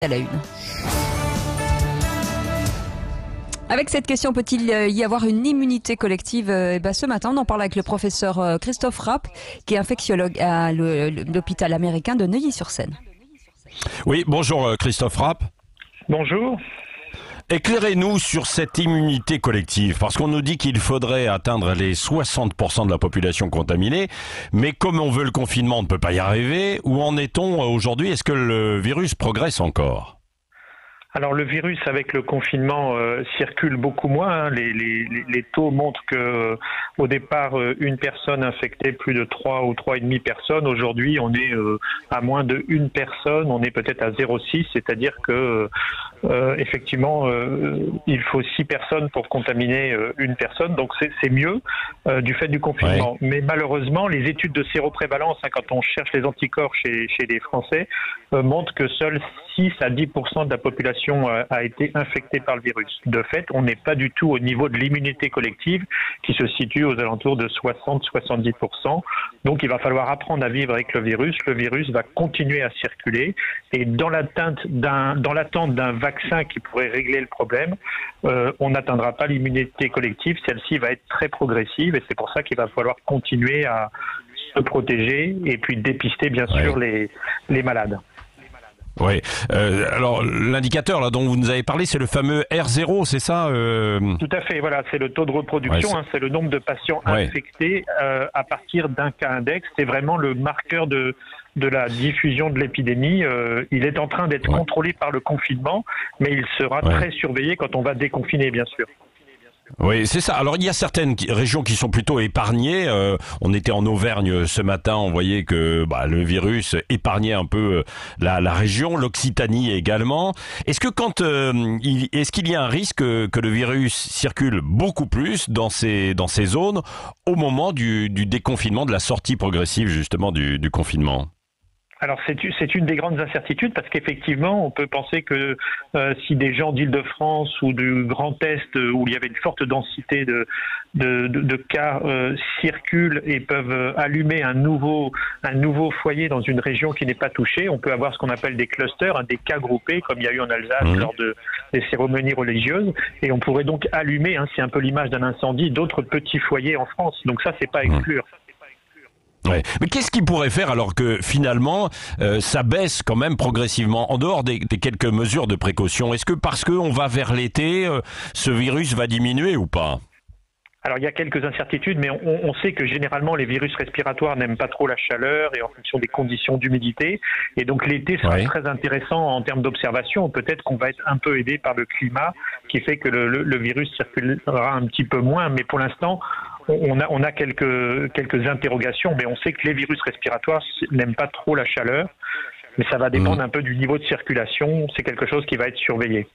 À la une. Avec cette question, peut-il y avoir une immunité collective? Ce matin, on en parle avec le professeur Christophe Rapp, qui est infectiologue à l'hôpital américain de Neuilly-sur-Seine. Oui, bonjour Christophe Rapp. Bonjour. Éclairez-nous sur cette immunité collective, parce qu'on nous dit qu'il faudrait atteindre les 60% de la population contaminée, mais comme on veut le confinement, on ne peut pas y arriver. Où en est-on aujourd'hui? Est-ce que le virus progresse encore? Alors le virus avec le confinement circule beaucoup moins. Les taux montrent que au départ une personne infectait plus de 3 ou 3,5 personnes. Aujourd'hui on est à moins de une personne, on est peut-être à 0,6, c'est-à-dire que effectivement il faut 6 personnes pour contaminer une personne, donc c'est mieux du fait du confinement. Ouais. Mais malheureusement les études de séroprévalence, quand on cherche les anticorps chez les Français, montrent que seuls 6 à 10% de la population a été infectée par le virus. De fait, on n'est pas du tout au niveau de l'immunité collective qui se situe aux alentours de 60-70%. Donc il va falloir apprendre à vivre avec le virus. Le virus va continuer à circuler et dans l'attente d'un vaccin qui pourrait régler le problème, on n'atteindra pas l'immunité collective. Celle-ci va être très progressive et c'est pour ça qu'il va falloir continuer à se protéger et puis dépister bien sûr les malades. Oui. Alors l'indicateur là dont vous nous avez parlé, c'est le fameux R0, c'est ça Tout à fait. Voilà, c'est le taux de reproduction. C'est le nombre de patients infectés à partir d'un cas index. C'est vraiment le marqueur de la diffusion de l'épidémie. Il est en train d'être contrôlé par le confinement, mais il sera très surveillé quand on va déconfiner, bien sûr. Oui, c'est ça. Alors, il y a certaines régions qui sont plutôt épargnées. On était en Auvergne ce matin, on voyait que le virus épargnait un peu la région, l'Occitanie également. Est-ce que est-ce qu'il y a un risque que le virus circule beaucoup plus dans ces zones au moment du déconfinement, de la sortie progressive justement du confinement ? Alors c'est une des grandes incertitudes parce qu'effectivement on peut penser que si des gens d'Île-de-France ou du Grand Est où il y avait une forte densité de cas circulent et peuvent allumer un nouveau foyer dans une région qui n'est pas touchée, on peut avoir ce qu'on appelle des clusters, des cas groupés comme il y a eu en Alsace lors des cérémonies religieuses, et on pourrait donc allumer, c'est un peu l'image d'un incendie, d'autres petits foyers en France. Donc ça c'est pas à exclure. Ouais. Mais qu'est-ce qu'il pourrait faire alors que finalement ça baisse quand même progressivement en dehors des quelques mesures de précaution? Est-ce que parce qu'on va vers l'été, ce virus va diminuer ou pas? Alors il y a quelques incertitudes, mais on sait que généralement les virus respiratoires n'aiment pas trop la chaleur et en fonction des conditions d'humidité. Et donc l'été sera très intéressant en termes d'observation. Peut-être qu'on va être un peu aidé par le climat qui fait que le virus circulera un petit peu moins. Mais pour l'instant, on a quelques interrogations, mais on sait que les virus respiratoires n'aiment pas trop la chaleur. Mais ça va dépendre un peu du niveau de circulation. C'est quelque chose qui va être surveillé.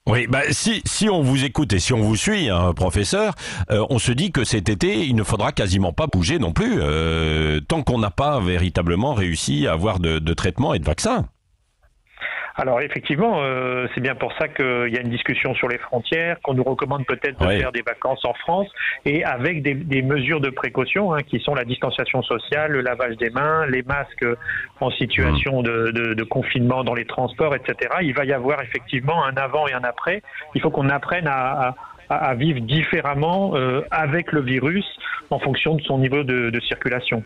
Oui, si on vous écoute et si on vous suit, professeur, on se dit que cet été, il ne faudra quasiment pas bouger non plus, tant qu'on n'a pas véritablement réussi à avoir de traitement et de vaccin. Alors effectivement, c'est bien pour ça qu'il y a une discussion sur les frontières, qu'on nous recommande peut-être de faire des vacances en France, et avec des mesures de précaution qui sont la distanciation sociale, le lavage des mains, les masques en situation de confinement dans les transports, etc. Il va y avoir effectivement un avant et un après. Il faut qu'on apprenne à vivre différemment avec le virus en fonction de son niveau de circulation.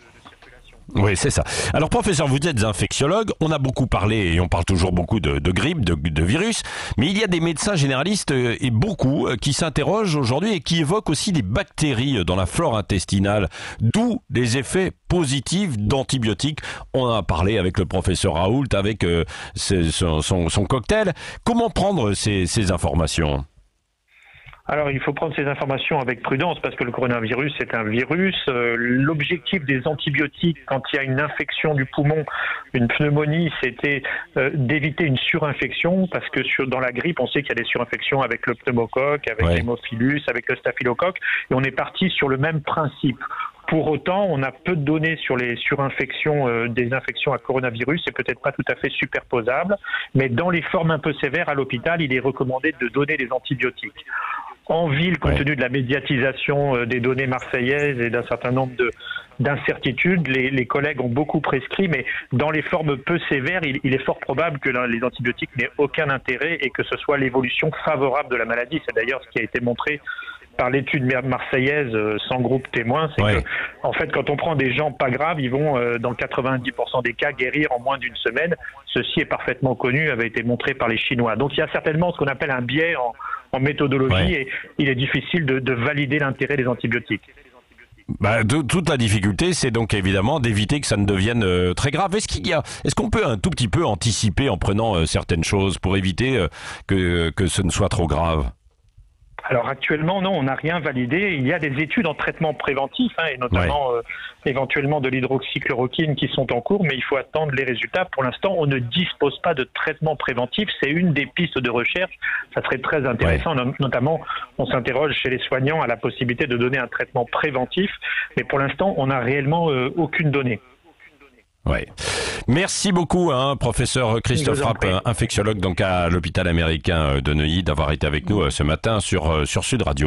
Oui, c'est ça. Alors, professeur, vous êtes infectiologue. On a beaucoup parlé, et on parle toujours beaucoup de grippe, de virus, mais il y a des médecins généralistes et beaucoup qui s'interrogent aujourd'hui et qui évoquent aussi des bactéries dans la flore intestinale, d'où les effets positifs d'antibiotiques. On en a parlé avec le professeur Raoult, avec son cocktail. Comment prendre ces informations ? Alors, il faut prendre ces informations avec prudence parce que le coronavirus, c'est un virus. L'objectif des antibiotiques, quand il y a une infection du poumon, une pneumonie, c'était d'éviter une surinfection parce que dans la grippe, on sait qu'il y a des surinfections avec le pneumocoque, avec l'hémophilus, avec le staphylocoque, et on est parti sur le même principe. Pour autant, on a peu de données sur les surinfections des infections à coronavirus, c'est peut-être pas tout à fait superposable, mais dans les formes un peu sévères à l'hôpital, il est recommandé de donner des antibiotiques. En ville, compte tenu de la médiatisation des données marseillaises et d'un certain nombre d'incertitudes, les collègues ont beaucoup prescrit, mais dans les formes peu sévères, il est fort probable que les antibiotiques n'aient aucun intérêt et que ce soit l'évolution favorable de la maladie. C'est d'ailleurs ce qui a été montré par l'étude marseillaise sans groupe témoin, c'est que, en fait, quand on prend des gens pas graves, ils vont, dans 90% des cas, guérir en moins d'une semaine. Ceci est parfaitement connu, avait été montré par les Chinois. Donc il y a certainement ce qu'on appelle un biais en méthodologie et il est difficile de valider l'intérêt des antibiotiques. Toute la difficulté, c'est donc évidemment d'éviter que ça ne devienne très grave. Est-ce qu'on peut un tout petit peu anticiper en prenant certaines choses pour éviter que ce ne soit trop grave? Alors actuellement, non, on n'a rien validé. Il y a des études en traitement préventif, et notamment éventuellement de l'hydroxychloroquine qui sont en cours, mais il faut attendre les résultats. Pour l'instant, on ne dispose pas de traitement préventif. C'est une des pistes de recherche. Ça serait très intéressant. Notamment, on s'interroge chez les soignants à la possibilité de donner un traitement préventif, mais pour l'instant, on n'a réellement aucune donnée. Ouais. Merci beaucoup, professeur Christophe Rapp, infectiologue donc à l'hôpital américain de Neuilly, d'avoir été avec nous ce matin sur Sud Radio.